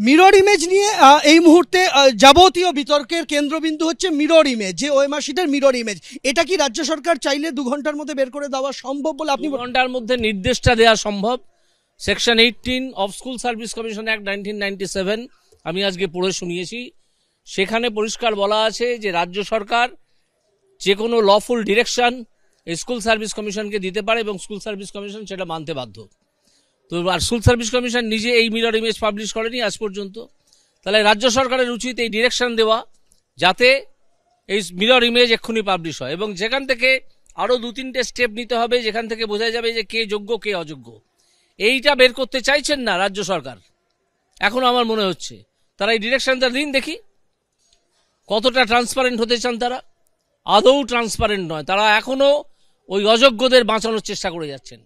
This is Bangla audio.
মিরর ইমেজ নিয়ে এই মুহূর্তে যাবতীয় বিতর্কের কেন্দ্রবিন্দু হচ্ছে মিরর ইমেজ, যে ওএমআর শিটের মিরর ইমেজ। এটা কি রাজ্য সরকার চাইলে 2 ঘন্টার মধ্যে বের করে দেওয়া সম্ভব বলে আপনি? 2 ঘন্টার মধ্যে নির্দেশটা দেওয়া সম্ভব। Section 18 of school service commission act 1997 আমি আজকে পড়ে শুনিয়েছি। সেখানে পরিষ্কার বলা আছে যে রাজ্য সরকার যে কোনো লফুল ডিরেকশন স্কুল সার্ভিস কমিশনকে দিতে পারে এবং স্কুল সার্ভিস কমিশন সেটা মানতে বাধ্য। তো আর স্কুল সার্ভিস কমিশন নিজে এই মিরর ইমেজ পাবলিশ করেনি আজ পর্যন্ত। তাহলে রাজ্য সরকারের উচিত এই ডিরেকশন দেওয়া যাতে এই মিরর ইমেজ এক্ষুনি পাবলিশ হয়, এবং যেখান থেকে আরও 2-3টে স্টেপ নিতে হবে, যেখান থেকে বোঝা যাবে যে কে যোগ্য কে অযোগ্য। এইটা বের করতে চাইছেন না রাজ্য সরকার। এখন আমার মনে হচ্ছে তারা এই ডিরেকশনটা দিন, দেখি কতটা ট্রান্সপারেন্ট হতে চান তারা। আদৌ ট্রান্সপারেন্ট নয়, তারা এখনো ওই অযোগ্যদের বাঁচানোর চেষ্টা করে যাচ্ছেন।